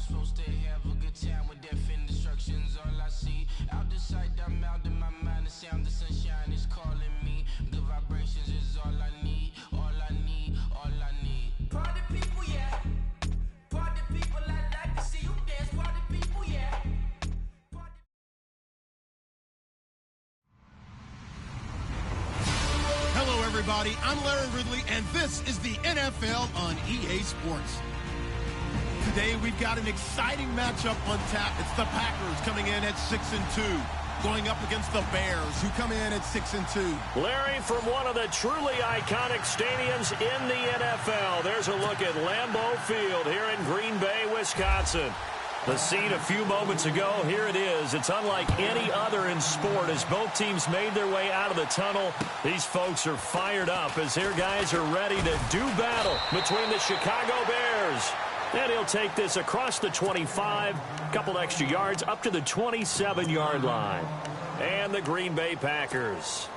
supposed to have a good time with death and destruction's all I see. Out the sight, I'm out in my mind. The sound, the sunshine is calling me. Good vibrations is all I need, all I need, all I need. Party people, yeah. Party people, I like to see you dance. Party people, yeah. Hello, everybody. I'm Larry Ridley, and this is the NFL on EA Sports. Today, we've got an exciting matchup on tap. It's the Packers coming in at 6-2, going up against the Bears, who come in at 6-2. Larry, from one of the truly iconic stadiums in the NFL, there's a look at Lambeau Field here in Green Bay, Wisconsin. The scene a few moments ago, here it is. It's unlike any other in sport as both teams made their way out of the tunnel. These folks are fired up as their guys are ready to do battle between the Chicago Bears. And he'll take this across the 25, couple extra yards up to the 27-yard line. And the Green Bay Packers.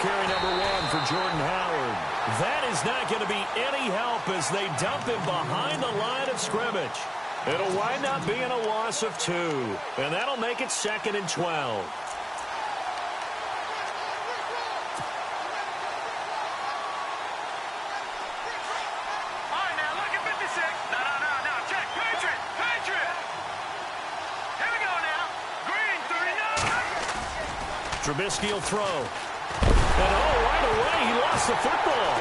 Carry number 1 for Jordan Howard. That is not going to be any help as they dump him behind the line of scrimmage. It'll wind up being a loss of 2, and that'll make it 2nd and 12. All right, now look at 56. No, check. Patriot. Here we go now. Green, 39. Trubisky will throw. And right away, he lost the football.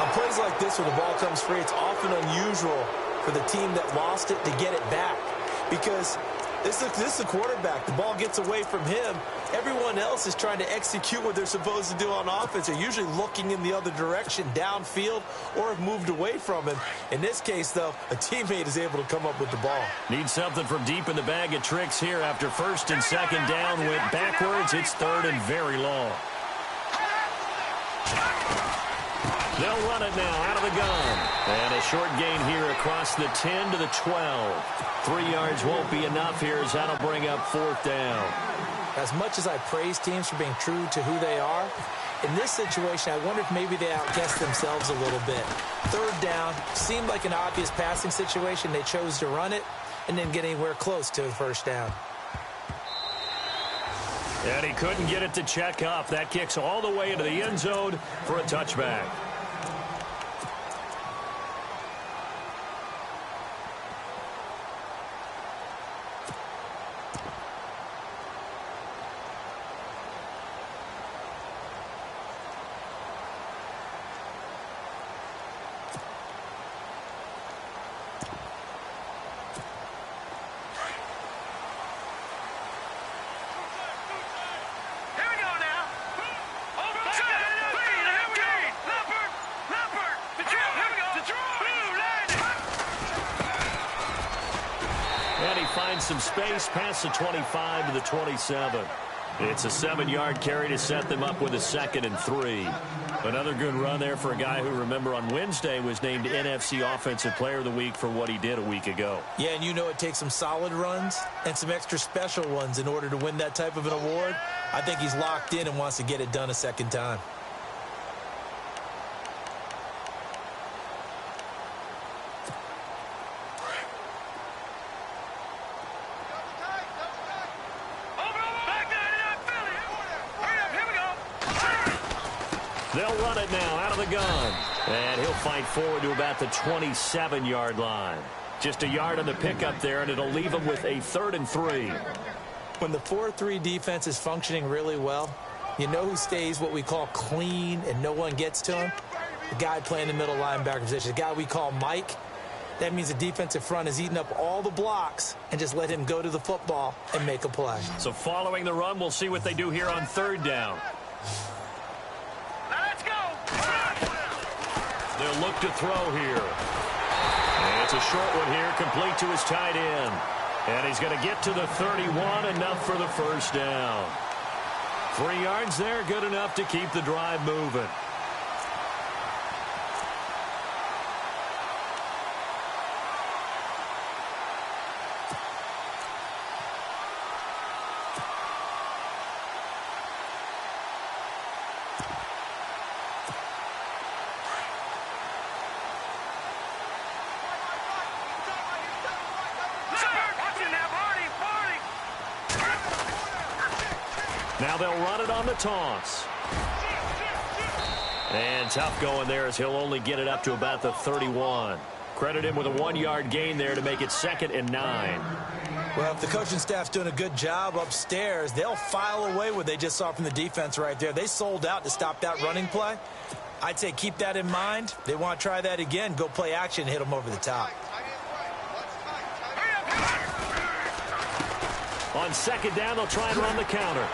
On plays like this where the ball comes free, it's often unusual for the team that lost it to get it back. Because this is the quarterback. The ball gets away from him. Everyone else is trying to execute what they're supposed to do on offense. They're usually looking in the other direction, downfield, or have moved away from him. In this case, though, a teammate is able to come up with the ball. Need something from deep in the bag of tricks here after 1st and 2nd down. Went backwards. It's 3rd and very long. They'll run it now out of the gun. And a short gain here across the 10 to the 12. 3 yards won't be enough here as that'll bring up 4th down. As much as I praise teams for being true to who they are, in this situation, I wonder if maybe they outguessed themselves a little bit. 3rd down seemed like an obvious passing situation. They chose to run it and didn't get anywhere close to a 1st down. And he couldn't get it to check up. That kicks all the way into the end zone for a touchback. Some space past the 25 to the 27. It's a 7-yard carry to set them up with a 2nd and 3. Another good run there for a guy who, remember, on Wednesday was named NFC Offensive Player of the Week for what he did a week ago. Yeah, and you know it takes some solid runs and some extra special ones in order to win that type of an award. I think he's locked in and wants to get it done a 2nd time. They'll run it now out of the gun. And he'll fight forward to about the 27-yard line. Just a yard on the pickup there, and it'll leave him with a 3rd and 3. When the 4-3 defense is functioning really well, you know who stays what we call clean and no one gets to him? The guy playing the middle linebacker position, the guy we call Mike. That means the defensive front has eaten up all the blocks and just let him go to the football and make a play. So following the run, we'll see what they do here on 3rd down. They'll look to throw here. And it's a short one here, complete to his tight end. And he's going to get to the 31, enough for the first down. 3 yards there, good enough to keep the drive moving. Now they'll run it on the toss. And tough going there as he'll only get it up to about the 31. Credit him with a 1-yard gain there to make it 2nd and 9. Well, if the coaching staff's doing a good job upstairs, they'll file away what they just saw from the defense right there. They sold out to stop that running play. I'd say keep that in mind. They want to try that again. Go play action, hit them over the top. On 2nd down, they'll try and run the counter.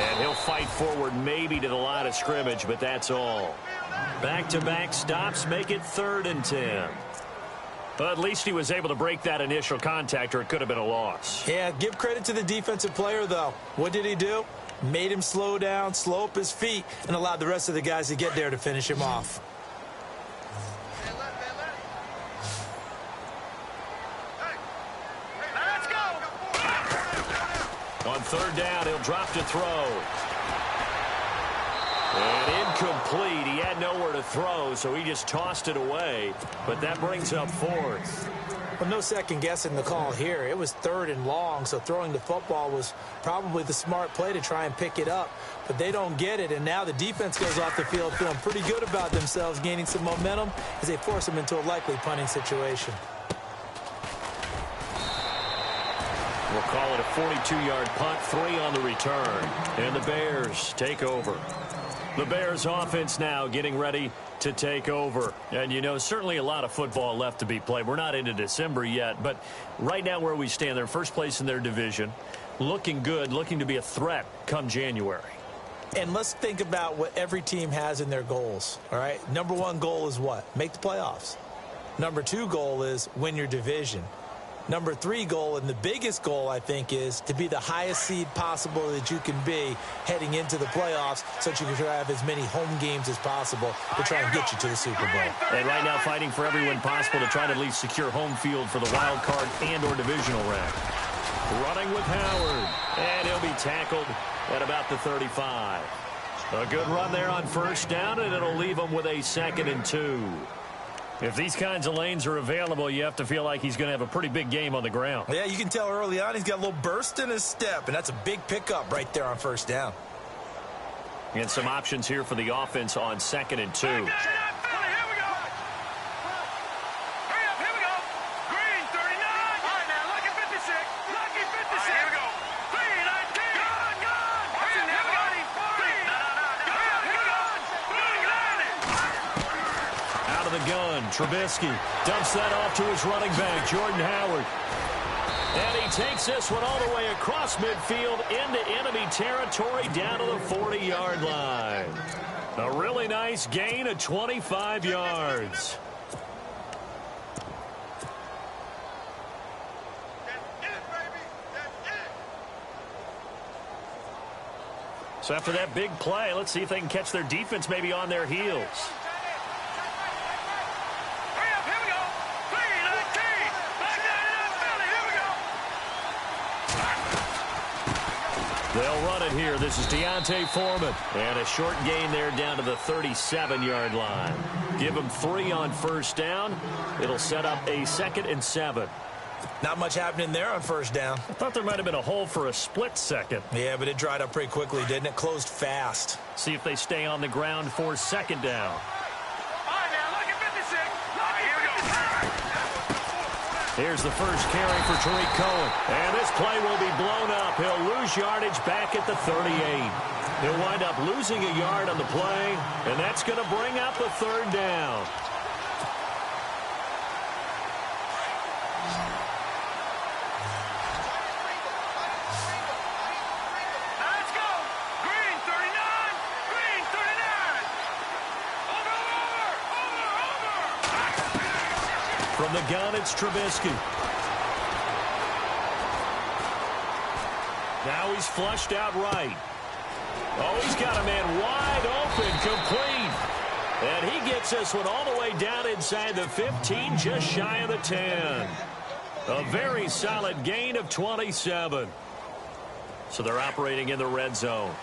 And he'll fight forward maybe to the line of scrimmage, but that's all. Back-to-back stops make it 3rd and 10. But at least he was able to break that initial contact, or it could have been a loss. Yeah, give credit to the defensive player, though. What did he do? Made him slow down, slow up his feet, and allowed the rest of the guys to get there to finish him off. On 3rd down, he'll drop to throw. And incomplete. He had nowhere to throw, so he just tossed it away. But that brings up 4th. Well, no second guessing the call here. It was 3rd and long, so throwing the football was probably the smart play to try and pick it up. But they don't get it, and now the defense goes off the field feeling pretty good about themselves, gaining some momentum as they force them into a likely punting situation. We'll call it a 42-yard punt, 3 on the return. And the Bears take over. The Bears offense now getting ready to take over. And, you know, certainly a lot of football left to be played. We're not into December yet, but right now where we stand, they're first place in their division. Looking good, looking to be a threat come January. And let's think about what every team has in their goals, all right? Number 1 goal is what? Make the playoffs. Number 2 goal is win your division. Number 3 goal, and the biggest goal, I think, is to be the highest seed possible that you can be heading into the playoffs so that you can have as many home games as possible to try and get you to the Super Bowl. And right now fighting for every win possible to try to at least secure home field for the wild card and or divisional round. Running with Howard, and he'll be tackled at about the 35. A good run there on 1st down, and it'll leave him with a 2nd and 2. If these kinds of lanes are available, you have to feel like he's going to have a pretty big game on the ground. Yeah, you can tell early on he's got a little burst in his step, and that's a big pickup right there on 1st down. And some options here for the offense on 2nd and 2. Trubisky dumps that off to his running back, Jordan Howard. And he takes this one all the way across midfield into enemy territory down to the 40-yard line. A really nice gain of 25 yards. So after that big play, let's see if they can catch their defense maybe on their heels. They'll run it here. This is Deontay Foreman. And a short gain there down to the 37-yard line. Give him 3 on 1st down. It'll set up a 2nd and 7. Not much happening there on 1st down. I thought there might have been a hole for a split second. Yeah, but it dried up pretty quickly, didn't it? Closed fast. See if they stay on the ground for 2nd down. Here's the first carry for Tariq Cohen. And this play will be blown up. He'll lose yardage back at the 38. He'll wind up losing a yard on the play, and that's going to bring up a 3rd down. Let's go! Green 39! Green 39! Over! From the gun, it's Trubisky. Now he's flushed out right. Oh, he's got a man wide open, complete. And he gets this one all the way down inside the 15, just shy of the 10. A very solid gain of 27. So they're operating in the red zone.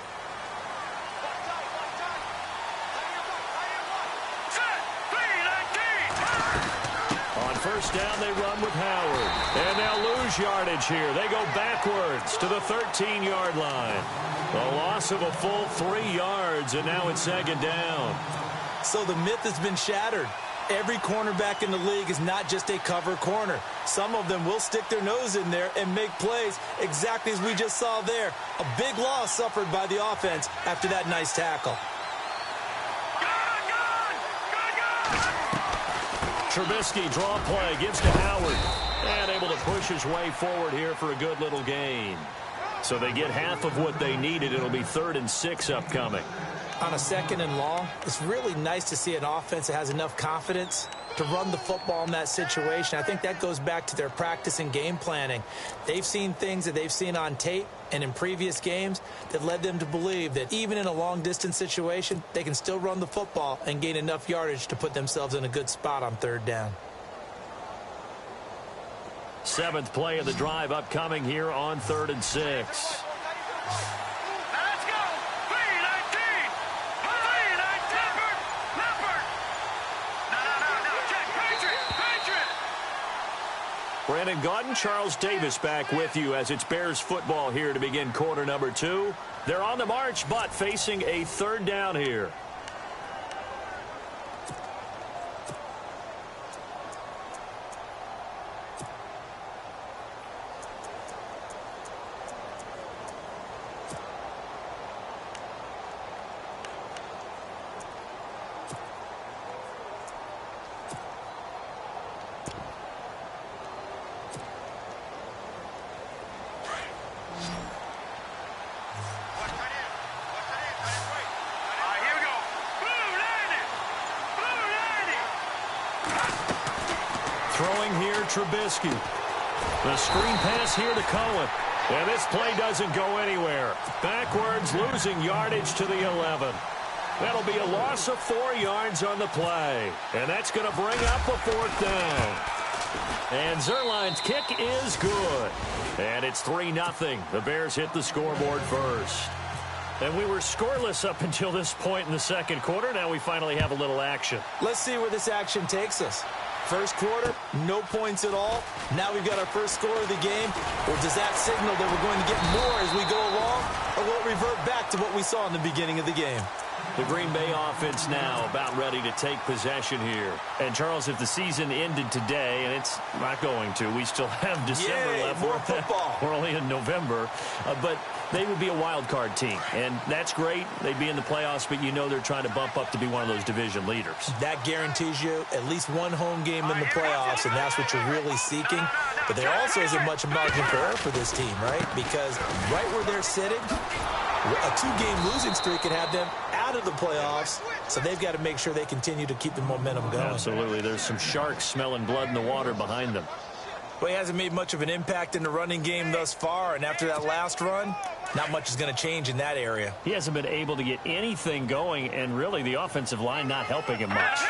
On first down, they run with Howard. And they'll lose yardage here. They go backwards to the 13-yard line. A loss of a full 3 yards, and now it's second down. So the myth has been shattered. Every cornerback in the league is not just a cover corner. Some of them will stick their nose in there and make plays exactly as we just saw there. A big loss suffered by the offense after that nice tackle. Trubisky draw play, gives to Howard. And able to push his way forward here for a good little gain. So they get half of what they needed. It'll be 3rd and 6 upcoming. On a 2nd and long, it's really nice to see an offense that has enough confidence to run the football in that situation. I think that goes back to their practice and game planning. They've seen things that they've seen on tape and in previous games that led them to believe that even in a long-distance situation, they can still run the football and gain enough yardage to put themselves in a good spot on 3rd down. 7th play of the drive upcoming here on 3rd and 6. Brandon Gaudin, Charles Davis back with you as it's Bears football here to begin quarter number 2. They're on the march, but facing a 3rd down here. Throwing here, Trubisky. The screen pass here to Cohen. And this play doesn't go anywhere. Backwards, losing yardage to the 11. That'll be a loss of 4 yards on the play. And that's going to bring up a 4th down. And Zerline's kick is good. And it's 3-0. The Bears hit the scoreboard first. And we were scoreless up until this point in the 2nd quarter. Now we finally have a little action. Let's see where this action takes us. First quarter, no points at all. Now we've got our first score of the game. Or does that signal that we're going to get more as we go along? Or will it revert back to what we saw in the beginning of the game? The Green Bay offense now about ready to take possession here. And, Charles, if the season ended today, and it's not going to, we still have December left. More football. We're only in November. But they would be a wild card team. And that's great. They'd be in the playoffs, but you know they're trying to bump up to be one of those division leaders. That guarantees you at least one home game in the playoffs, and that's what you're really seeking. But there also isn't much margin for error for this team, right? Because right where they're sitting, a 2-game losing streak can have them out of the playoffs, so they've got to make sure they continue to keep the momentum going. Absolutely. There's some sharks smelling blood in the water behind them. Well, he hasn't made much of an impact in the running game thus far, and after that last run, not much is going to change in that area. He hasn't been able to get anything going, and really the offensive line not helping him much.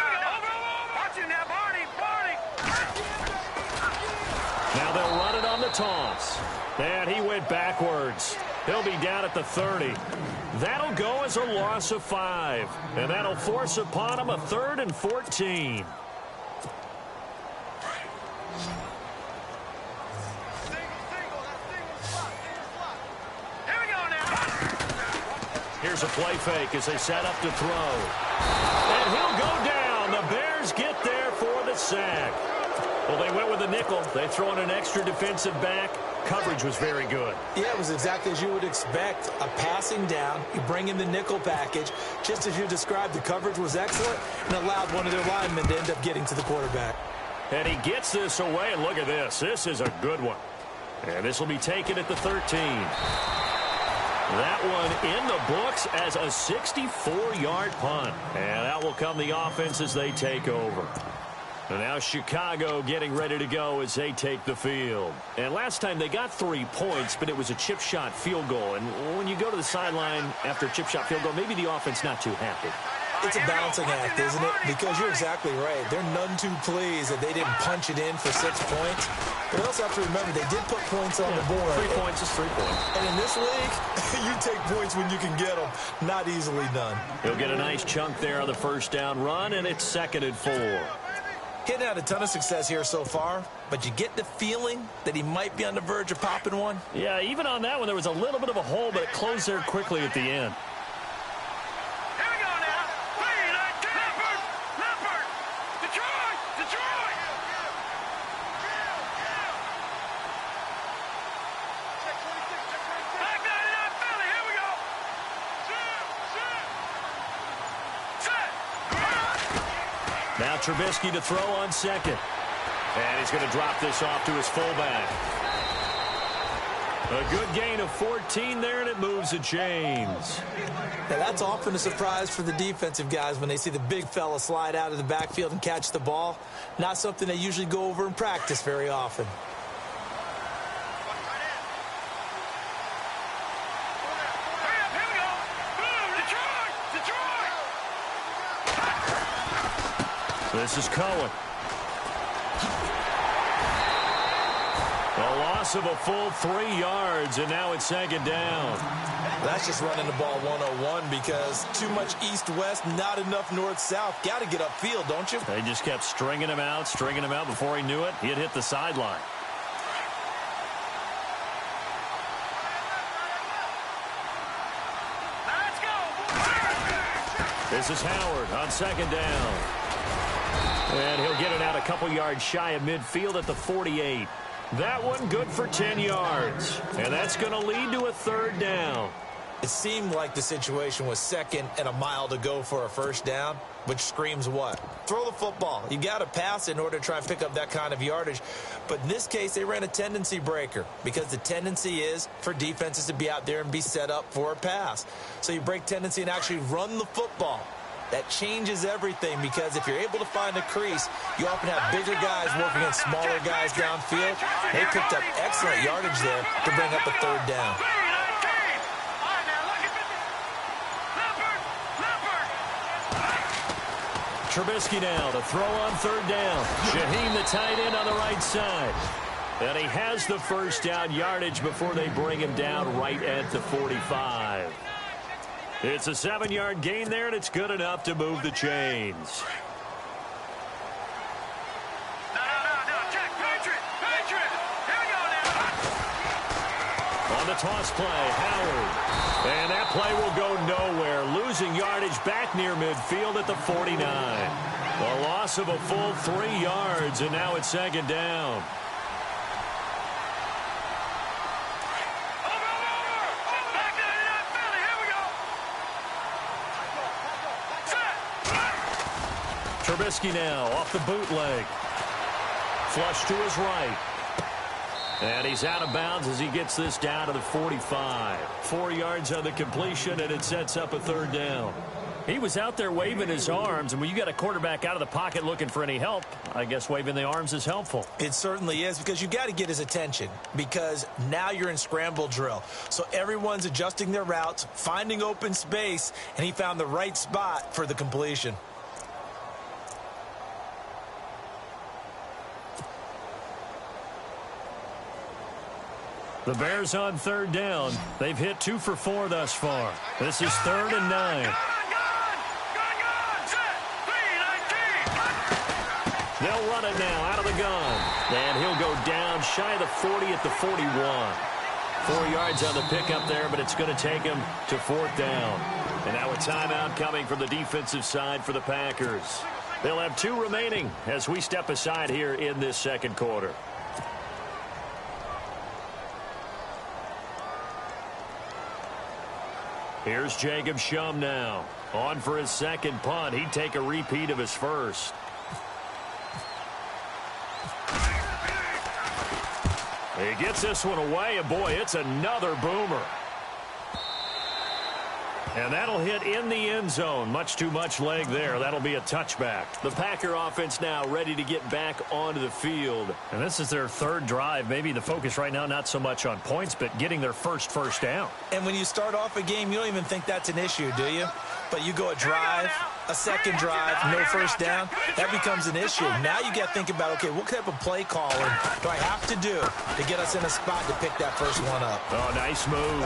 Now they'll run it on the toss. And he went backwards. He'll be down at the 30. That'll go as a loss of 5. And that'll force upon him a 3rd and 14. Here's a play fake as they set up to throw. And he'll go down. The Bears get there for the sack. Well, they went with a nickel. They throw in an extra defensive back. Coverage was very good. Yeah, it was exactly as you would expect. A passing down. You bring in the nickel package. Just as you described, the coverage was excellent and allowed one of their linemen to end up getting to the quarterback. And he gets this away, and look at this. This is a good one. And this will be taken at the 13. That one in the books as a 64-yard punt. And that will come the offense as they take over. And now Chicago getting ready to go as they take the field. And last time they got 3 points, but it was a chip shot field goal. And when you go to the sideline after a chip shot field goal, maybe the offense not too happy. It's a balancing act, isn't it? Because you're exactly right. They're none too pleased that they didn't punch it in for 6 points. But you also have to remember they did put points on the board. 3 points is 3 points. And in this league, you take points when you can get them. Not easily done. He'll get a nice chunk there on the first down run, and it's 2nd and 4. Hitting out a ton of success here so far, but you get the feeling that he might be on the verge of popping one. Yeah, even on that one, there was a little bit of a hole, but it closed there quickly at the end. Here we go now. Leopard. Detroit. Back 99 Philly. Here we go. Set. Now Trubisky to throw on 2nd. And he's going to drop this off to his fullback. A good gain of 14 there, and it moves the chains. Now, that's often a surprise for the defensive guys when they see the big fella slide out of the backfield and catch the ball. Not something they usually go over in practice very often. Here we go. Detroit. This is Cohen. A loss of a full 3 yards, and now it's 2nd down. That's just running the ball 101 because too much east-west, not enough north-south. Got to get upfield, don't you? They just kept stringing him out. Before he knew it, he had hit the sideline. Let's go. This is Howard on 2nd down. And he'll get it out a couple yards shy of midfield at the 48. That one good for 10 yards. And that's going to lead to a 3rd down. It seemed like the situation was 2nd and a mile to go for a 1st down, which screams what? Throw the football. You got to pass in order to try and pick up that kind of yardage. But in this case, they ran a tendency breaker because the tendency is for defenses to be out there and be set up for a pass. So you break tendency and actually run the football. That changes everything because if you're able to find a crease, you often have bigger guys working against smaller guys downfield. They picked up excellent yardage there to bring up a 3rd down. Trubisky now to throw on 3rd down. Shaheem, the tight end, on the right side. And he has the 1st down yardage before they bring him down right at the 45. It's a 7-yard gain there, and it's good enough to move the chains. No. Check. Patriot. Here we go now. On the toss play, Howard. And that play will go nowhere. Losing yardage back near midfield at the 49. A loss of a full 3 yards, and now it's 2nd down. Back 99 Philly. Here we go. Set. Trubisky now off the bootleg. Flush to his right. And he's out of bounds as he gets this down to the 45. 4 yards on the completion, and it sets up a 3rd down. He was out there waving his arms, and when you got a quarterback out of the pocket looking for any help, I guess waving the arms is helpful. It certainly is because you got to get his attention because now you're in scramble drill. So everyone's adjusting their routes, finding open space, and he found the right spot for the completion. The Bears on 3rd down. They've hit 2 for 4 thus far. This is 3rd and 9. Gun. Set. 3-19. They'll run it now out of the gun. And he'll go down shy of the 40 at the 41. 4 yards on the pickup there, but it's going to take him to 4th down. And now a timeout coming from the defensive side for the Packers. They'll have 2 remaining as we step aside here in this 2nd quarter. Here's Jacob Shum now. On for his 2nd punt. He'd take a repeat of his 1st. He gets this one away, and boy, it's another boomer. And that'll hit in the end zone. Much too much leg there. That'll be a touchback. The Packer offense now ready to get back onto the field. And this is their third drive. Maybe the focus right now not so much on points, but getting their first down. And when you start off a game, you don't even think that's an issue, do you? But you go a drive, a second drive, no first down, that becomes an issue. Now you got to think about, okay, what type of play calling do I have to do to get us in a spot to pick that first one up? Oh, nice move.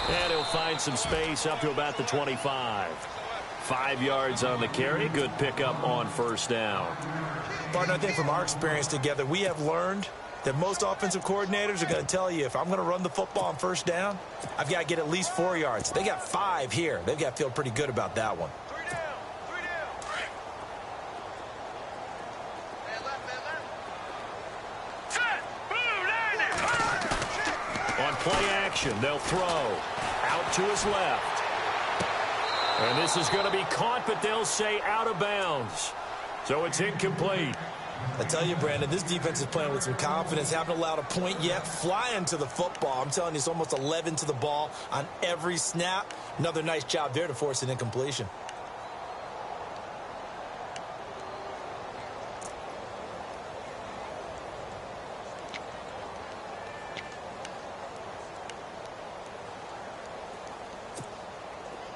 And he'll find some space up to about the 25. 5 yards on the carry. Good pickup on first down. Partner, I think from our experience together, we have learned that most offensive coordinators are going to tell you, if I'm going to run the football on first down, I've got to get at least 4 yards. They got 5 here. They've got to feel pretty good about that one. On play action, they'll throw out to his left. And this is going to be caught, but they'll say out of bounds. So it's incomplete. I tell you, Brandon, this defense is playing with some confidence. Haven't allowed a point yet. Flying to the football. I'm telling you, it's almost 11 to the ball on every snap. Another nice job there to force an incompletion.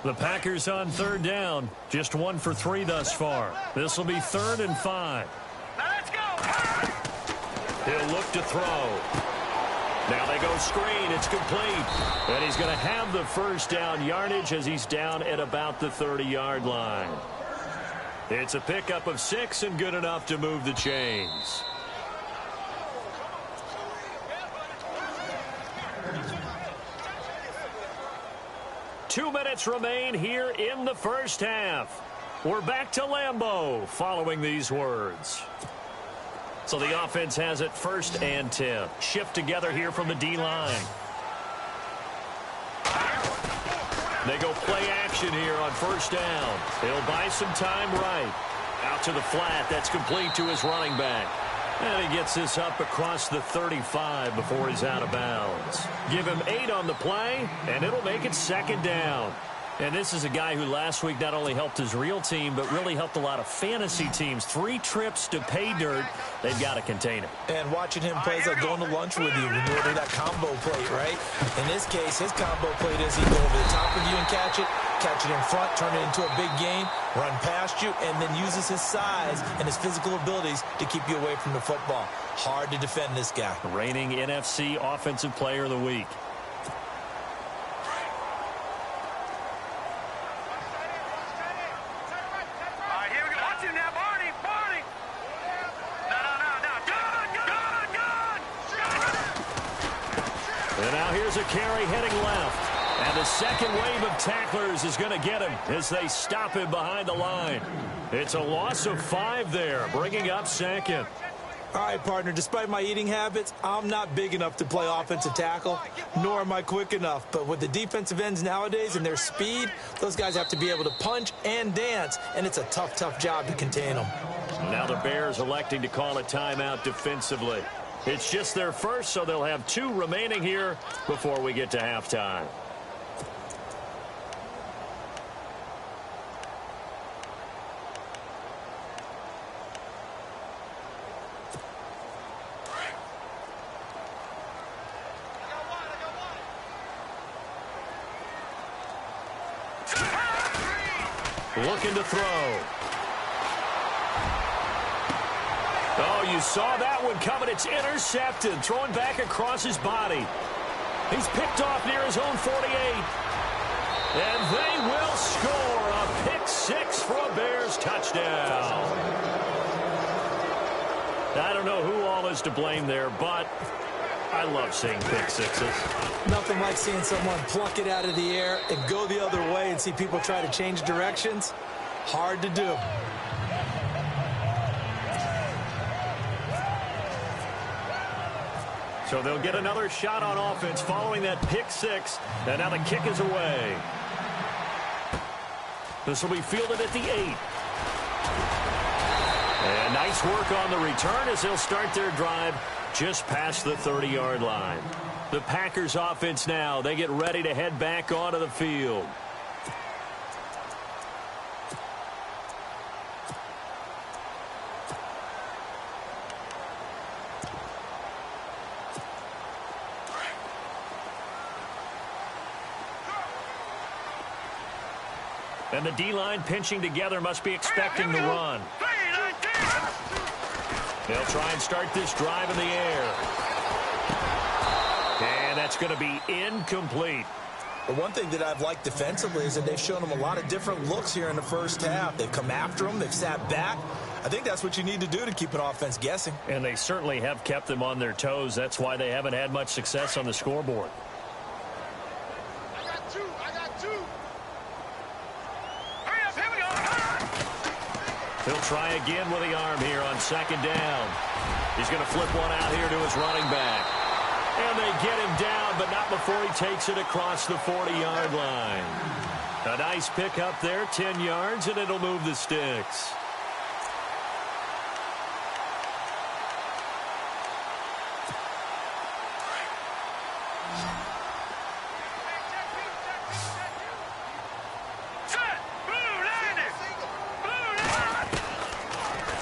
The Packers on third down. Just 1 for 3 thus far. This will be 3rd and 5. Now let's go. He'll look to throw. Now they go screen. It's complete. And he's going to have the first down yardage as he's down at about the 30-yard line. It's a pickup of 6 and good enough to move the chains. Two minutes remain here in the first half. We're back to Lambeau following these words. So the offense has it 1st and 10. Shift together here from the D-line. They go play action here on first down. They'll buy some time right. Out to the flat. That's complete to his running back. And he gets this up across the 35 before he's out of bounds. Give him 8 on the play, and it'll make it 2nd down. And this is a guy who last week not only helped his real team, but really helped a lot of fantasy teams. 3 trips to pay dirt. They've got to contain him. And watching him play is like going to lunch with you when you order that combo plate, right? In this case, his combo plate is he go over the top of you and catch it in front, turn it into a big game, run past you, and then uses his size and his physical abilities to keep you away from the football. Hard to defend this guy. Reigning NFC Offensive Player of the Week. A carry heading left. And the second wave of tacklers is going to get him as they stop him behind the line. It's a loss of 5 there, bringing up 2nd. All right, partner, despite my eating habits, I'm not big enough to play offensive tackle, nor am I quick enough. But with the defensive ends nowadays and their speed, those guys have to be able to punch and dance, and it's a tough, tough job to contain them. Now the Bears electing to call a timeout defensively. It's just their first, so they'll have 2 remaining here before we get to halftime. Looking to throw. Oh, you saw that one coming. It's intercepted. Thrown back across his body. He's picked off near his own 48. And they will score a pick 6 for a Bears touchdown. I don't know who all is to blame there, but I love seeing pick 6s. Nothing like seeing someone pluck it out of the air and go the other way and see people try to change directions. Hard to do. So they'll get another shot on offense following that pick 6. And now the kick is away. This will be fielded at the 8. And nice work on the return as they'll start their drive just past the 30-yard line. The Packers offense now, they get ready to head back onto the field. And the D-line pinching together must be expecting the run. They'll try and start this drive in the air. And that's going to be incomplete. But one thing that I've liked defensively is that they've shown them a lot of different looks here in the first half. They've come after them. They've sat back. I think that's what you need to do to keep an offense guessing. And they certainly have kept them on their toes. That's why they haven't had much success on the scoreboard. I got two. Hurry up, here we go. He'll try again with the arm here on second down. He's going to flip one out here to his running back. And they get him down, but not before he takes it across the 40-yard line. A nice pickup there, 10 yards, and it'll move the sticks.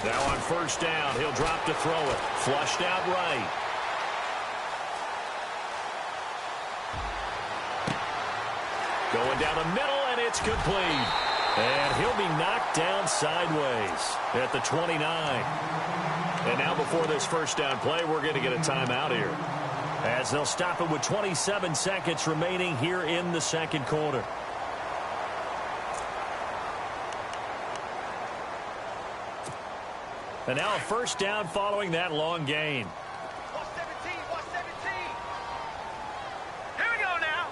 Now on first down, he'll drop to throw it. Flushed out right. Going down the middle, and it's complete. And he'll be knocked down sideways at the 29. And now before this first down play, we're going to get a timeout here, as they'll stop it with 27 seconds remaining here in the second quarter. And now a first down following that long gain. Watch 17. Here we go now.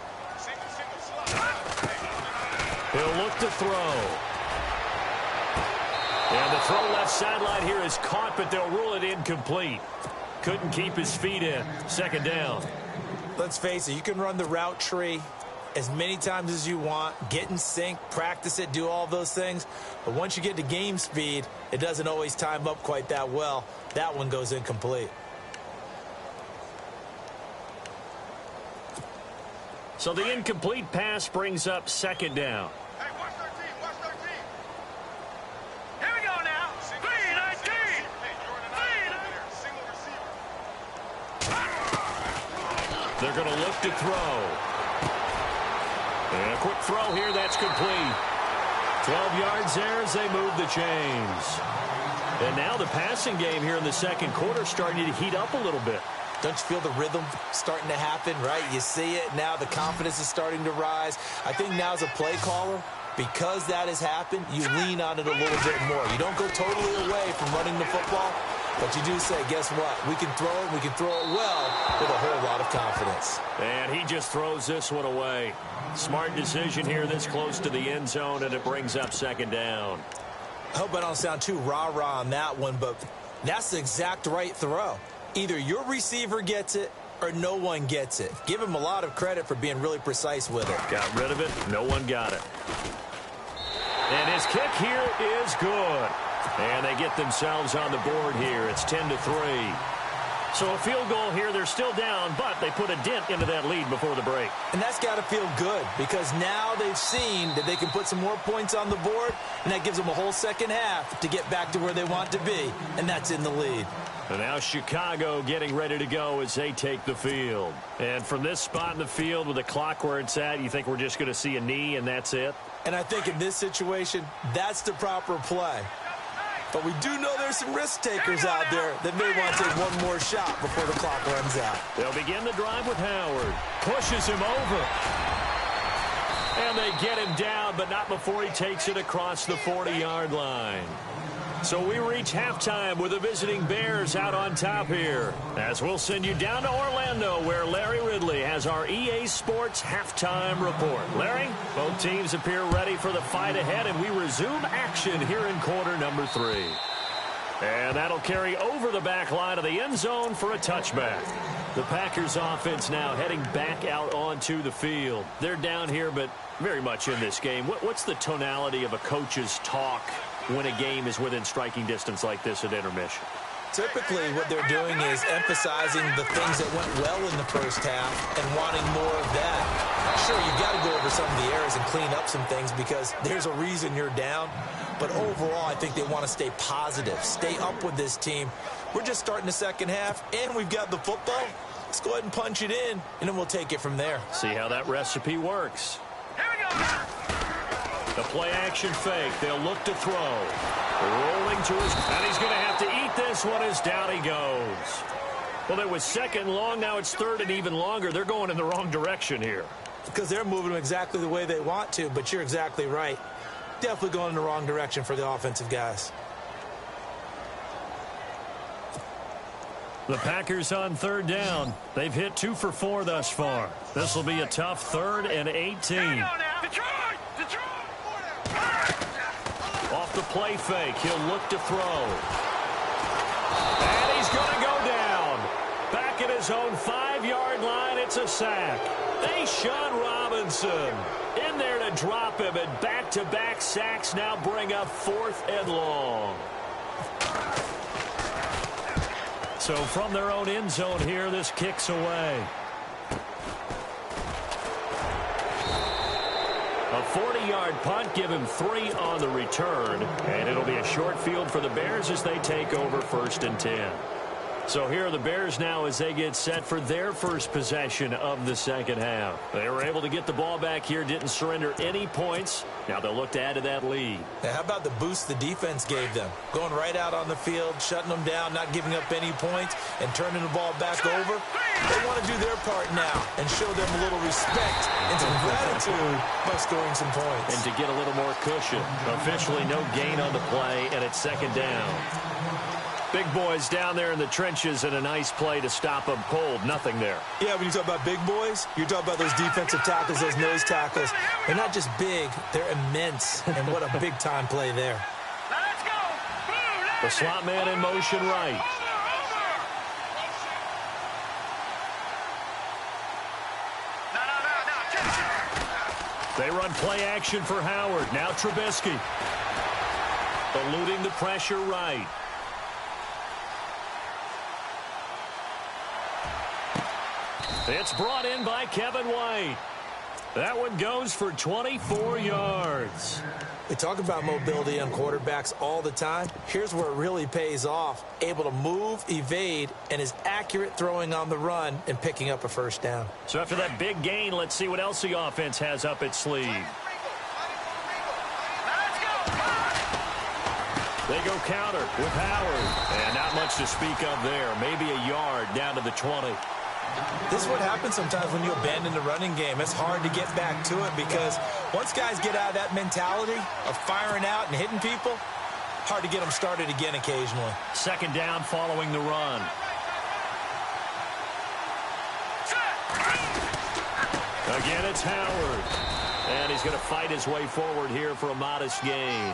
He'll look to throw. And the throw left sideline here is caught, but they'll rule it incomplete. Couldn't keep his feet in. Second down. Let's face it, you can run the route tree as many times as you want, get in sync, practice it, do all those things. But once you get to game speed, it doesn't always time up quite that well. That one goes incomplete. So the incomplete pass brings up second down. Hey, watch 13. Here we go now. 3-19. They're going to look to throw. And a quick throw here, that's complete. 12 yards there as they move the chains. And now the passing game here in the second quarter starting to heat up a little bit. Don't you feel the rhythm starting to happen, right? You see it. Now the confidence is starting to rise. I think now as a play caller, because that has happened, you lean on it a little bit more. You don't go totally away from running the football, but you do say, guess what? We can throw it. We can throw it well with a whole lot of confidence. And he just throws this one away. Smart decision here this close to the end zone, and it brings up second down. I hope I don't sound too rah-rah on that one, but that's the exact right throw. Either your receiver gets it or no one gets it. Give him a lot of credit for being really precise with it. Got rid of it. No one got it. And his kick here is good. And they get themselves on the board here. It's 10-3. So a field goal here. They're still down, but they put a dent into that lead before the break. And that's got to feel good because now they've seen that they can put some more points on the board, and that gives them a whole second half to get back to where they want to be, and that's in the lead. And now Chicago getting ready to go as they take the field. And from this spot in the field with the clock where it's at, you think we're just going to see a knee and that's it? And I think in this situation, that's the proper play. But we do know there's some risk takers out there that may want to take one more shot before the clock runs out. They'll begin the drive with Howard. Pushes him over. And they get him down, but not before he takes it across the 40-yard line. So we reach halftime with the visiting Bears out on top here, as we'll send you down to Orlando, where Larry Ridley has our EA Sports halftime report. Larry, both teams appear ready for the fight ahead, and we resume action here in quarter number 3. And that'll carry over the back line of the end zone for a touchback. The Packers offense now heading back out onto the field. They're down here, but very much in this game. What's the tonality of a coach's talk when a game is within striking distance like this at intermission? Typically, what they're doing is emphasizing the things that went well in the first half and wanting more of that. Sure, you've got to go over some of the errors and clean up some things because there's a reason you're down. But overall, I think they want to stay positive, stay up with this team. We're just starting the second half, and we've got the football. Let's go ahead and punch it in, and then we'll take it from there. See how that recipe works. Here we go. The play-action fake. They'll look to throw. Rolling to his... And he's going to have to eat this one as down he goes. Well, it was second long. Now it's third and even longer. They're going in the wrong direction here. Because they're moving exactly the way they want to, but you're exactly right. Definitely going in the wrong direction for the offensive guys. The Packers on third down. They've hit 2 for 4 thus far. This will be a tough 3rd and 18. Off the play fake, he'll look to throw. And he's going to go down. Back at his own 5-yard line, it's a sack. Deshaun Robinson in there to drop him, and back-to-back sacks now bring up 4th and long. So from their own end zone here, this kicks away. A 40-yard punt, give him 3 on the return, and it'll be a short field for the Bears as they take over 1st and 10. So here are the Bears now as they get set for their first possession of the second half. They were able to get the ball back here, didn't surrender any points. Now they'll look to add to that lead. Now, how about the boost the defense gave them? Going right out on the field, shutting them down, not giving up any points, and turning the ball back over. They want to do their part now and show them a little respect and some gratitude by scoring some points. And to get a little more cushion. Officially no gain on the play, and it's second down. Big boys down there in the trenches, and a nice play to stop them cold. Nothing there. Yeah, when you talk about big boys, you're talking about those defensive tackles, those nose tackles. They're not just big, they're immense. And what a big-time play there. Now let's go. The slot man in motion right. They run play action for Howard. Now Trubisky. Eluding the pressure right. It's brought in by Kevin White. That one goes for 24 yards. We talk about mobility on quarterbacks all the time. Here's where it really pays off. Able to move, evade, and is accurate throwing on the run and picking up a first down. So after that big gain, let's see what else the offense has up its sleeve. They go counter with Howard. And not much to speak of there. Maybe a yard down to the 20. This is what happens sometimes when you abandon the running game. It's hard to get back to it because once guys get out of that mentality of firing out and hitting people, hard to get them started again occasionally. Second down following the run. Again, it's Howard. And he's going to fight his way forward here for a modest gain.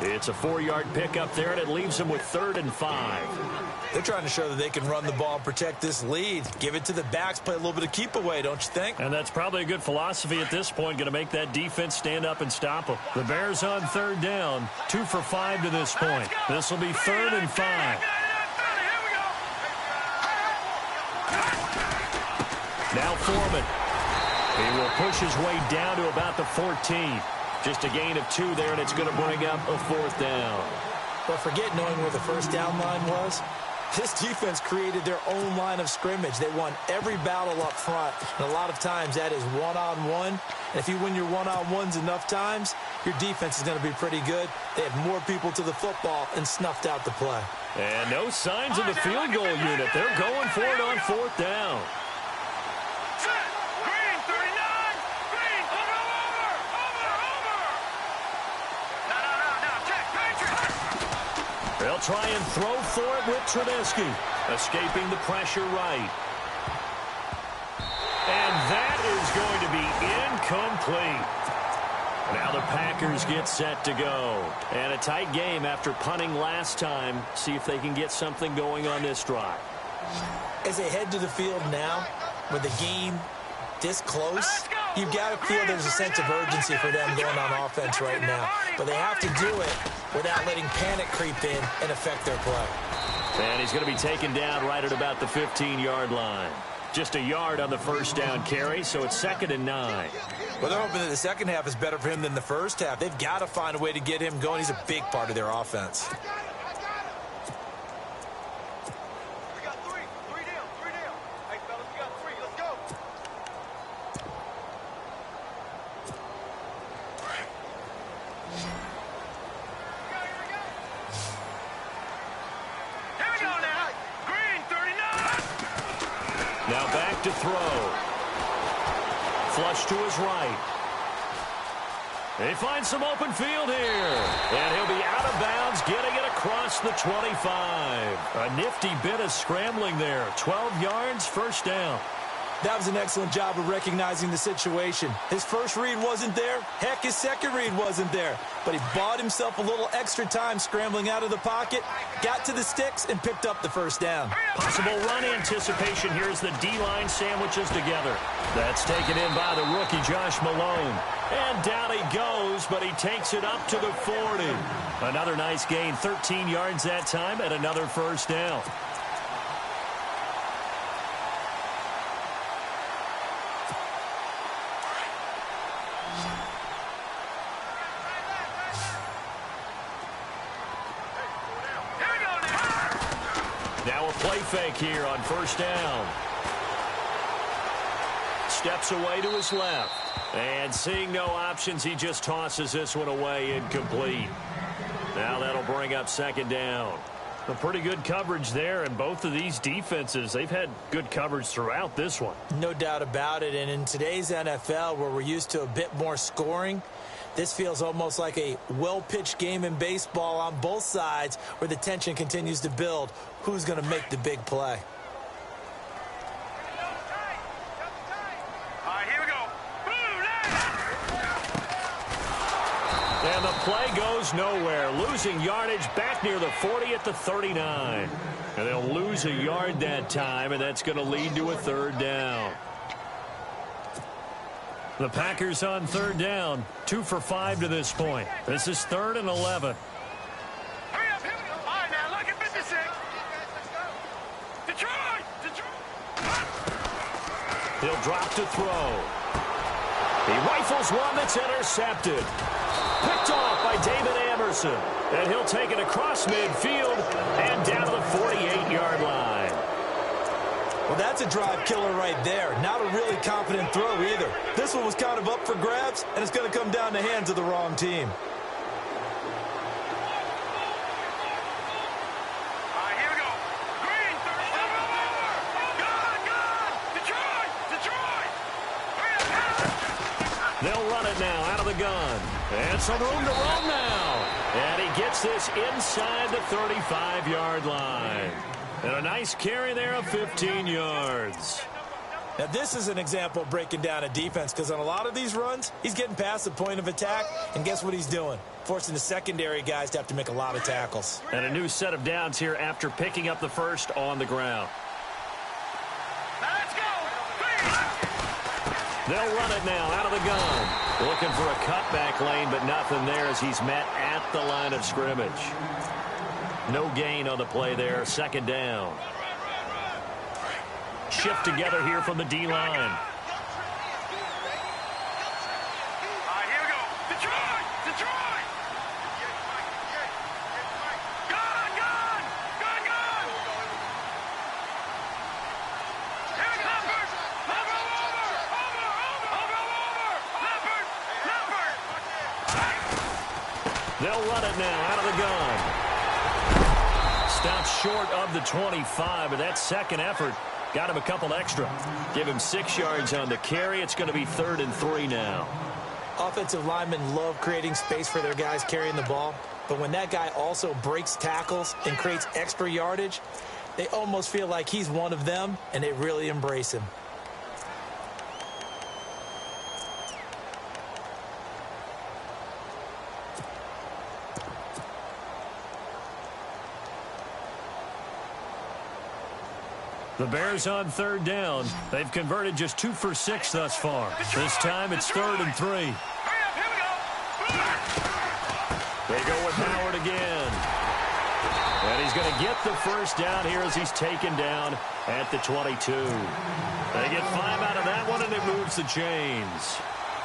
It's a 4-yard pickup there, and it leaves him with 3rd and 5. They're trying to show that they can run the ball and protect this lead. Give it to the backs, play a little bit of keep away, don't you think? And that's probably a good philosophy at this point, going to make that defense stand up and stop them. The Bears on third down, 2 for 5 to this point. This will be 3rd and 5. Now Foreman. He will push his way down to about the 14. Just a gain of 2 there, and it's going to bring up a 4th down. But forget knowing where the first down line was. This defense created their own line of scrimmage. They won every battle up front, and a lot of times that is one-on-one. And if you win your one-on-ones enough times, your defense is going to be pretty good. They had more people to the football and snuffed out the play. And no signs of the field goal unit. They're going for it on 4th down. They'll try and throw for it with Trubisky. Escaping the pressure right. And that is going to be incomplete. Now the Packers get set to go. And a tight game after punting last time. See if they can get something going on this drive. As they head to the field now, with the game this close, you've got to feel there's a sense of urgency for them going on offense right now. But they have to do it without letting panic creep in and affect their play. And he's going to be taken down right at about the 15-yard line. Just a yard on the first down carry, so it's 2nd and 9. Well, they're hoping that the second half is better for him than the first half. They've got to find a way to get him going. He's a big part of their offense. back to throw. Flush to his right. They find some open field here. And he'll be out of bounds, getting it across the 25. A nifty bit of scrambling there. 12 yards, first down. That was an excellent job of recognizing the situation. His first read wasn't there. Heck, his second read wasn't there. But he bought himself a little extra time scrambling out of the pocket, got to the sticks, and picked up the first down. Possible run anticipation here as the D-line sandwiches together. That's taken in by the rookie, Josh Malone. And down he goes, but he takes it up to the 40. Another nice gain, 13 yards that time, and another first down. Now a play fake here on first down. Steps away to his left. And seeing no options, he just tosses this one away, incomplete. Now that'll bring up second down. A pretty good coverage there, and both of these defenses, they've had good coverage throughout this one. No doubt about it, and in today's NFL, where we're used to a bit more scoring, this feels almost like a well-pitched game in baseball on both sides where the tension continues to build. Who's going to make the big play? All right, here we go. And the play goes nowhere. Losing yardage back near the 40 at the 39. And they'll lose a yard that time, and that's going to lead to a third down. The Packers on third down, 2 for 5 to this point. This is 3rd and 11. Hurry up, here we go. All right, now, look at 56. Detroit! He'll drop to throw. He rifles one that's intercepted. Picked off by David Amerson. And he'll take it across midfield and down to the 48-yard line. Well, that's a drive killer right there. Not a really confident throw either. This one was kind of up for grabs, and it's going to come down the hands of the wrong team. All right, here we go. Green, Good! Detroit! Hurry up! They'll run it now out of the gun. And some room to roam now. And he gets this inside the 35-yard line. And a nice carry there of 15 yards. Now, this is an example of breaking down a defense, because on a lot of these runs, he's getting past the point of attack, and guess what he's doing? Forcing the secondary guys to have to make a lot of tackles. And a new set of downs here after picking up the first on the ground. Now let's go! They'll run it now out of the gun. Looking for a cutback lane, but nothing there as he's met at the line of scrimmage. No gain on the play there. Second down. Shift together here from the D-line. All right, here we go. Detroit! Gun! Here we go. Leopard! They'll run it now out of the gun. Stops short of the 25, but that second effort got him a couple extra. Give him 6 yards on the carry. It's going to be 3rd and 3 now. Offensive linemen love creating space for their guys carrying the ball, but when that guy also breaks tackles and creates extra yardage, they almost feel like he's one of them, and they really embrace him. The Bears on third down. They've converted just 2 for 6 thus far. This time it's 3rd and 3. Hurry up, here we go. They go with Howard again. And he's going to get the first down here as he's taken down at the 22. They get 5 out of that one, and it moves the chains.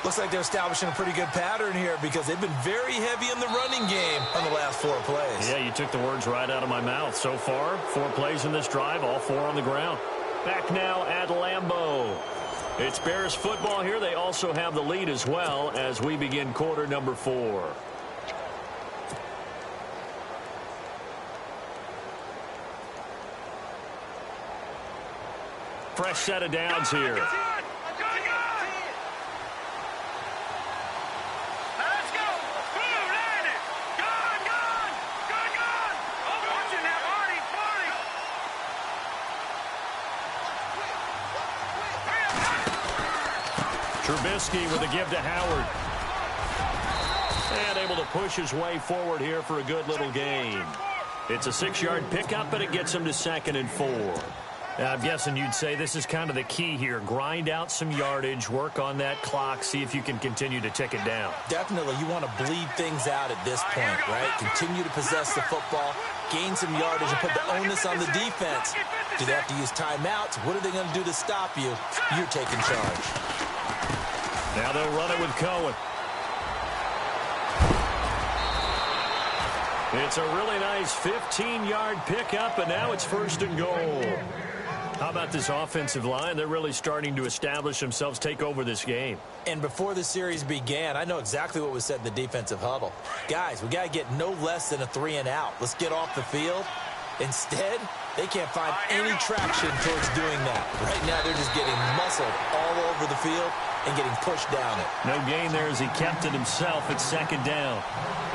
Looks like they're establishing a pretty good pattern here, because they've been very heavy in the running game on the last 4 plays. Yeah, you took the words right out of my mouth. So far, 4 plays in this drive, all 4 on the ground. Back now at Lambeau. It's Bears football here. They also have the lead as well as we begin quarter number 4. Fresh set of downs here. Trubisky with a give to Howard. And able to push his way forward here for a good little gain. It's a 6-yard pickup, and it gets him to 2nd and 4. Now, I'm guessing you'd say this is kind of the key here. Grind out some yardage, work on that clock, see if you can continue to tick it down. Definitely. You want to bleed things out at this point, right? Continue to possess the football, gain some yardage, and put the onus on the defense. Do they have to use timeouts? What are they going to do to stop you? You're taking charge. Now they'll run it with Cohen. It's a really nice 15-yard pickup, and now it's 1st and goal. How about this offensive line? They're really starting to establish themselves, take over this game. And before the series began, I know exactly what was said in the defensive huddle. Guys, we got to get no less than a 3-and-out. Let's get off the field. Instead, they can't find any traction towards doing that. Right now, they're just getting muscled all over the field and getting pushed down it. No gain there as he kept it himself at 2nd down.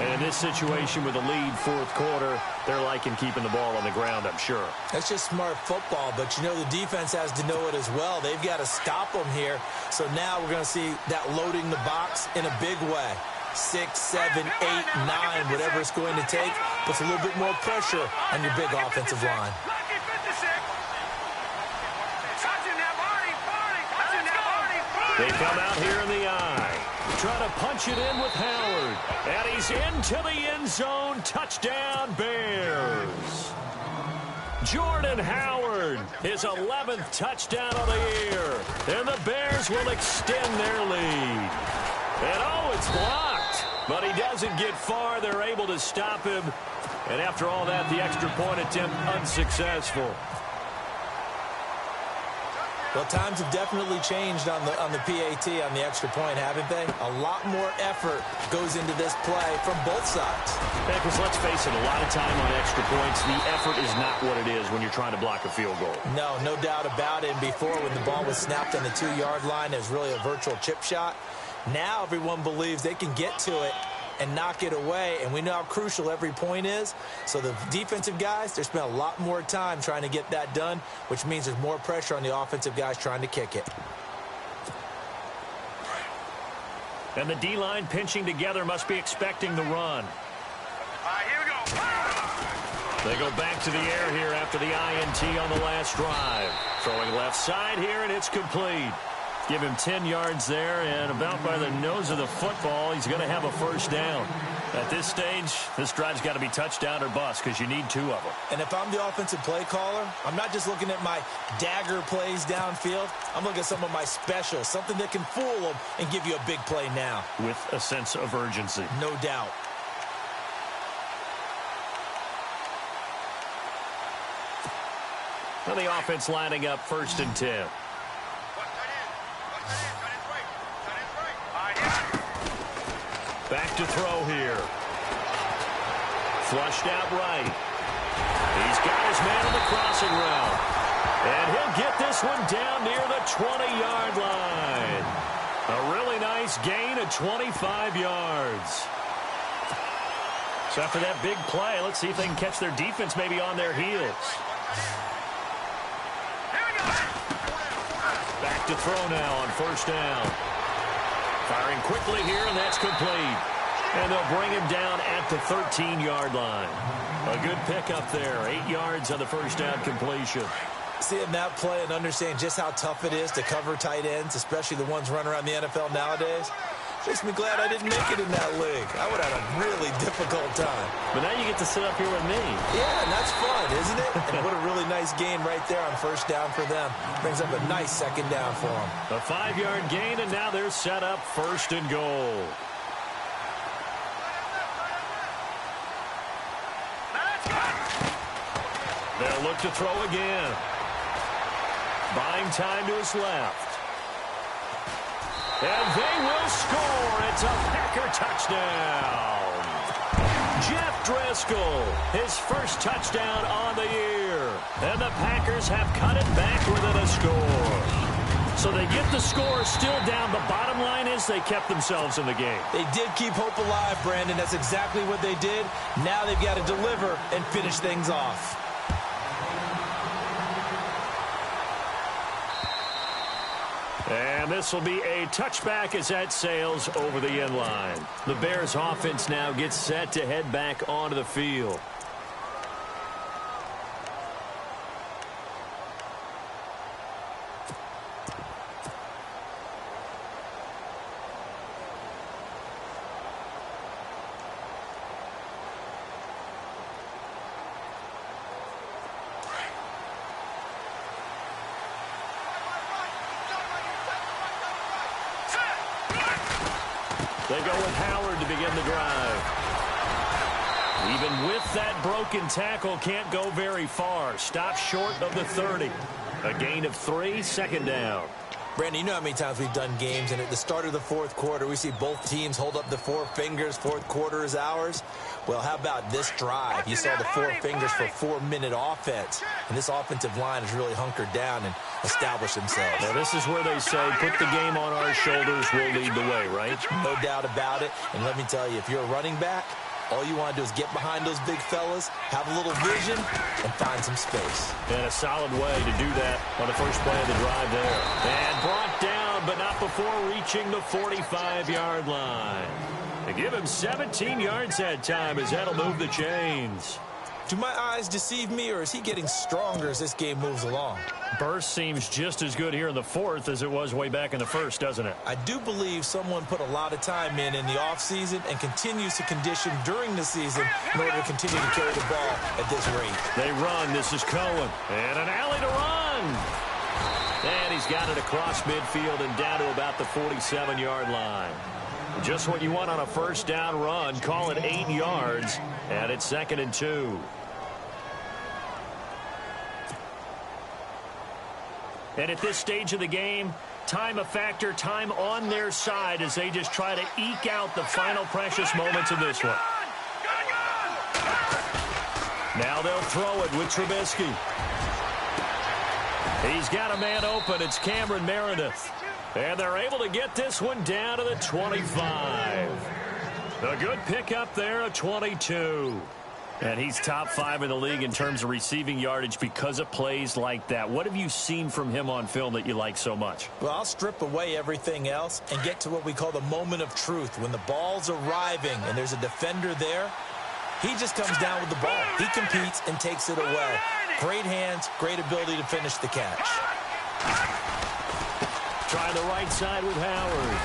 And in this situation with a lead 4th quarter, they're liking keeping the ball on the ground, I'm sure. That's just smart football, but you know the defense has to know it as well. They've got to stop them here. So now we're going to see that loading the box in a big way. 6, 7, 8, 9, whatever it's going to take, puts a little bit more pressure on your big offensive line. They come out here in the eye. Trying to punch it in with Howard. And he's into the end zone. Touchdown, Bears. Jordan Howard, his 11th touchdown of the year. And the Bears will extend their lead. And oh, it's blocked. But he doesn't get far. They're able to stop him. And after all that, the extra point attempt unsuccessful. Well, times have definitely changed on the PAT, on the extra point, haven't they? A lot more effort goes into this play from both sides. Because let's face it, a lot of time on extra points, the effort is not what it is when you're trying to block a field goal. No doubt about it. And before, when the ball was snapped on the 2-yard line, it was really a virtual chip shot. Now everyone believes they can get to it and knock it away, and we know how crucial every point is. So the defensive guys, they spent a lot more time trying to get that done, which means there's more pressure on the offensive guys trying to kick it. And the D-line pinching together must be expecting the run. Here we go. They go back to the air here after the INT on the last drive. Throwing left side here, and it's complete. Give him 10 yards there, and about by the nose of the football, he's going to have a 1st down. At this stage, this drive's got to be touchdown or bust because you need 2 of them. And if I'm the offensive play caller, I'm not just looking at my dagger plays downfield. I'm looking at some of my specials, something that can fool them and give you a big play now. With a sense of urgency. No doubt. Well, the offense lining up 1st and 10. Back to throw here. Flushed out right. He's got his man on the crossing route. And he'll get this one down near the 20-yard line. A really nice gain of 25 yards. So after that big play, let's see if they can catch their defense maybe on their heels. Back to throw now on 1st down. Firing quickly here, and that's complete. And they'll bring him down at the 13-yard line. A good pickup there. 8 yards on the 1st down completion. Seeing that play and understanding just how tough it is to cover tight ends, especially the ones running around the NFL nowadays, makes me glad I didn't make it in that league. I would have had a really difficult time. But now you get to sit up here with me. Yeah, and that's fun, isn't it? And what a really nice gain right there on 1st down for them. Brings up a nice 2nd down for them. A 5-yard gain, and now they're set up 1st and goal. They'll look to throw again. Buying time to his left. And they will score. It's a Packer touchdown. Jeff Driscoll, his first touchdown on the year. And the Packers have cut it back within a score. So they get the score still down. The bottom line is they kept themselves in the game. They did keep hope alive, Brandon. That's exactly what they did. Now they've got to deliver and finish things off. And this will be a touchback as that sails over the end line. The Bears offense now gets set to head back onto the field. They go with Howard to begin the drive. Even with that broken tackle, can't go very far. Stop short of the 30. A gain of 3, second down. Brandon, you know how many times we've done games, and at the start of the fourth quarter, we see both teams hold up the 4 fingers, fourth quarter is ours. Well, how about this drive? You saw the 4 fingers for 4-minute offense, and this offensive line has really hunkered down and established themselves. Now, this is where they say, put the game on our shoulders, we'll lead the way, right? No doubt about it, and let me tell you, if you're a running back, all you want to do is get behind those big fellas, have a little vision, and find some space. And a solid way to do that on the first play of the drive there. And brought down, but not before reaching the 45-yard line. They give him 17 yards that time as that'll move the chains. Do my eyes deceive me, or is he getting stronger as this game moves along? Burst seems just as good here in the fourth as it was way back in the first, doesn't it? I do believe someone put a lot of time in the offseason and continues to condition during the season in order to continue to carry the ball at this rate. They run. This is Cohen. And an alley to run. And he's got it across midfield and down to about the 47-yard line. Just what you want on a first down run. Call it 8 yards. And it's 2nd and 2. And at this stage of the game, time a factor, time on their side as they just try to eke out the final precious moments of this one. Now they'll throw it with Trubisky. He's got a man open. It's Cameron Meredith. And they're able to get this one down to the 25. A good pickup there, a 22. And he's top 5 in the league in terms of receiving yardage because of plays like that. What have you seen from him on film that you like so much? Well, I'll strip away everything else and get to what we call the moment of truth. When the ball's arriving and there's a defender there, he just comes down with the ball. He competes and takes it away. Great hands, great ability to finish the catch. Trying the right side with Howard.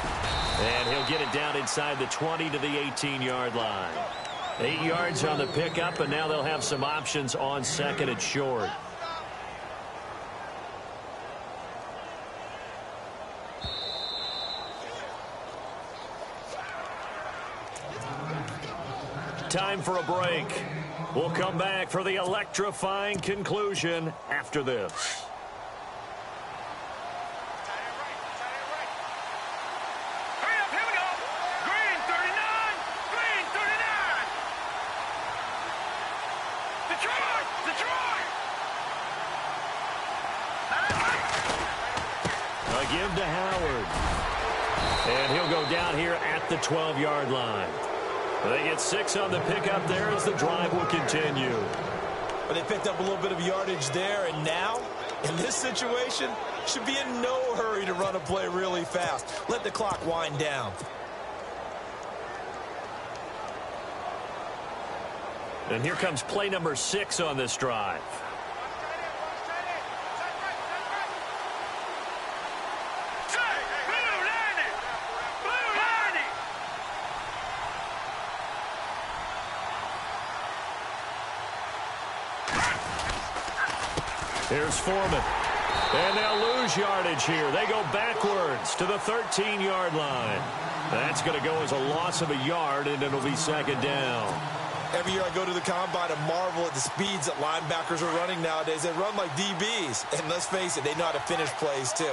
And he'll get it down inside the 20 to the 18-yard line. 8 yards on the pickup, and now they'll have some options on 2nd and short. Time for a break. We'll come back for the electrifying conclusion after this. Give to Howard. And he'll go down here at the 12-yard line. They get 6 on the pickup there as the drive will continue. But they picked up a little bit of yardage there, and now, in this situation, should be in no hurry to run a play really fast. Let the clock wind down. And here comes play number 6 on this drive. Here's Foreman. And they'll lose yardage here. They go backwards to the 13-yard line. That's going to go as a loss of a yard, and it'll be 2nd down. Every year I go to the combine and marvel at the speeds that linebackers are running nowadays. They run like DBs. And let's face it, they know how to finish plays too.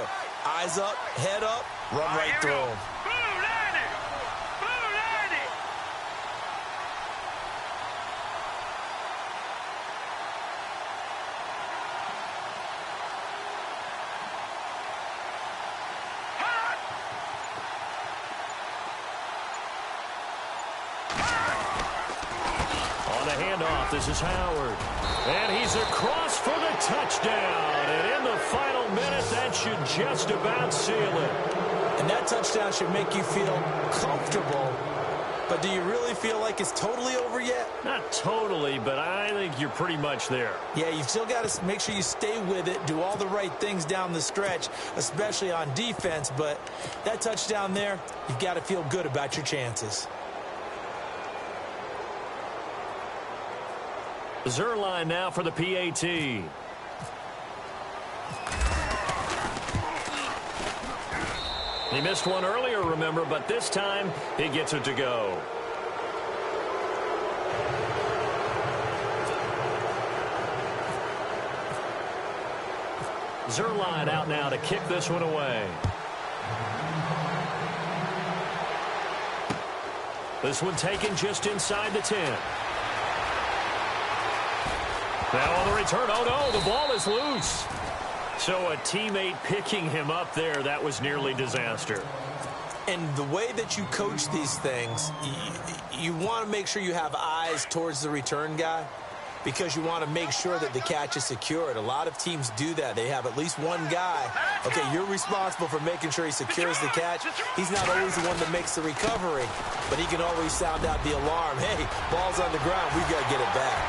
Eyes up, head up, run right through them. handoff. This is Howard. And he's across for the touchdown. And in the final minute, that should just about seal it. And that touchdown should make you feel comfortable. But do you really feel like it's totally over yet? Not totally, but I think you're pretty much there. Yeah, you've still got to make sure you stay with it, do all the right things down the stretch, especially on defense. But that touchdown there, you've got to feel good about your chances. Zerline now for the PAT. He missed one earlier, remember, but this time he gets it to go. Zerline out now to kick this one away. This one taken just inside the 10. Now on the return, oh no, the ball is loose. So a teammate picking him up there, that was nearly disaster. And the way that you coach these things, you want to make sure you have eyes towards the return guy because you want to make sure that the catch is secured. A lot of teams do that. They have at least one guy. Okay, you're responsible for making sure he secures the catch. He's not always the one that makes the recovery, but he can always sound out the alarm. Hey, ball's on the ground. We've got to get it back.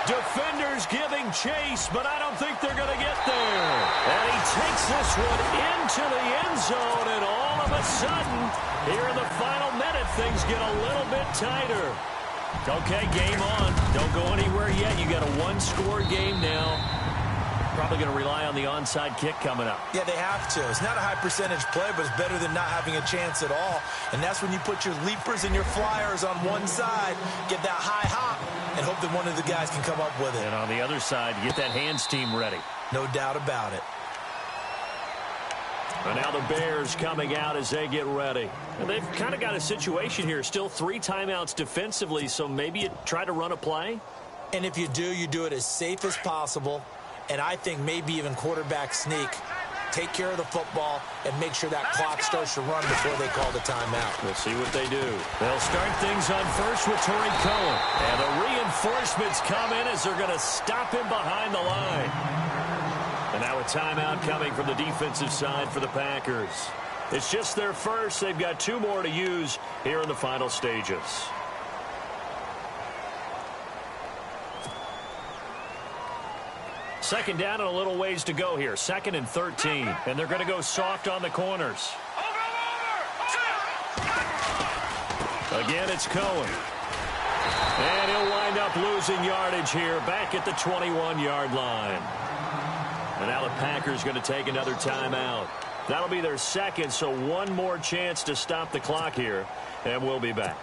Defenders giving chase, but I don't think they're going to get there. And he takes this one into the end zone, and all of a sudden, here in the final minute, things get a little bit tighter. Okay, game on. Don't go anywhere yet. You got a one-score game now. Probably going to rely on the onside kick coming up. Yeah, they have to. It's not a high-percentage play, but it's better than not having a chance at all. And that's when you put your leapers and your flyers on one side, get that high hop, and hope that one of the guys can come up with it. And on the other side, get that hands team ready. No doubt about it. And now the Bears coming out as they get ready. And they've kind of got a situation here. Still 3 timeouts defensively, so maybe you try to run a play. And if you do it as safe as possible. And I think maybe even quarterback sneak. Take care of the football and make sure that clock starts to run before they call the timeout. We'll see what they do. They'll start things on first with Torrey Cohen. And the reinforcements come in as they're going to stop him behind the line. And now a timeout coming from the defensive side for the Packers. It's just their first. They've got 2 more to use here in the final stages. Second down and a little ways to go here. 2nd and 13. And they're going to go soft on the corners. Again, it's Cohen. And he'll wind up losing yardage here back at the 21-yard line. And now the Packers going to take another timeout. That'll be their second, so one more chance to stop the clock here. And we'll be back.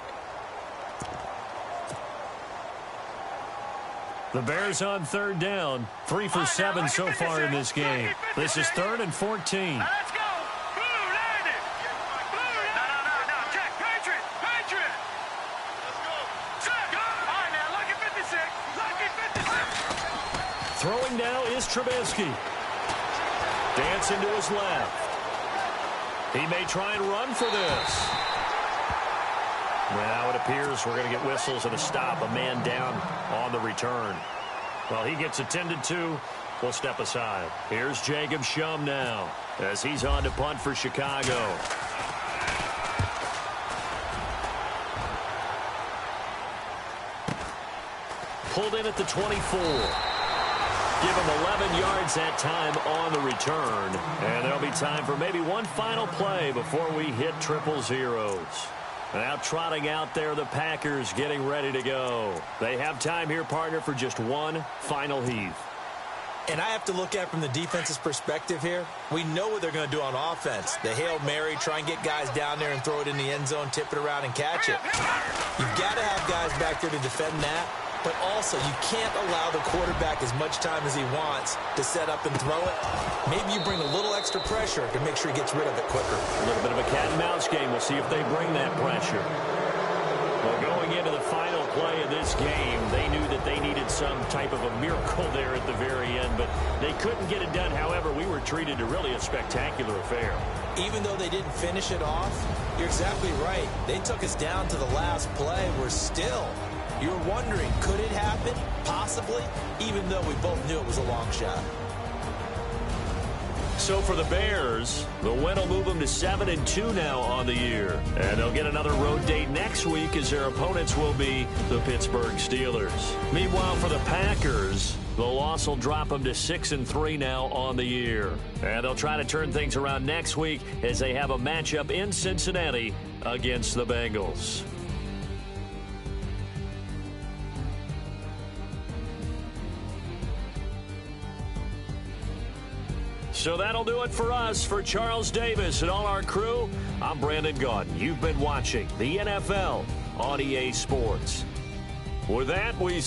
The Bears on 3rd down. 3 for 7 so far in this game. This is 3rd and 14. Let's go. Blue, land it. No. Check. Patriot. Let's go. Check. All right, now, lucky 56. Lucky 56. Throwing now is Trubisky. Dancing to his left. He may try and run for this. Now it appears we're going to get whistles and a stop. A man down on the return. Well, he gets attended to. We'll step aside. Here's Jacob Shum now as he's on to punt for Chicago. Pulled in at the 24. Give him 11 yards that time on the return. And there'll be time for maybe one final play before we hit 000. Now trotting out there, the Packers getting ready to go. They have time here, partner, for just one final heave. And I have to look at it from the defense's perspective here. We know what they're going to do on offense. The Hail Mary, try and get guys down there and throw it in the end zone, tip it around and catch it. You've got to have guys back there to defend that. But also, you can't allow the quarterback as much time as he wants to set up and throw it. Maybe you bring a little extra pressure to make sure he gets rid of it quicker. A little bit of a cat and mouse game. We'll see if they bring that pressure. Well, going into the final play of this game, they knew that they needed some type of a miracle there at the very end, but they couldn't get it done. However, we were treated to really a spectacular affair. Even though they didn't finish it off, you're exactly right. They took us down to the last play. We're still You're wondering, could it happen? Possibly, even though we both knew it was a long shot. So for the Bears, the win will move them to 7-2 now on the year. And they'll get another road date next week as their opponents will be the Pittsburgh Steelers. Meanwhile, for the Packers, the loss will drop them to 6-3 now on the year. And they'll try to turn things around next week as they have a matchup in Cincinnati against the Bengals. So that'll do it for us. For Charles Davis and all our crew, I'm Brandon Gaudin. You've been watching the NFL on EA Sports. With that, we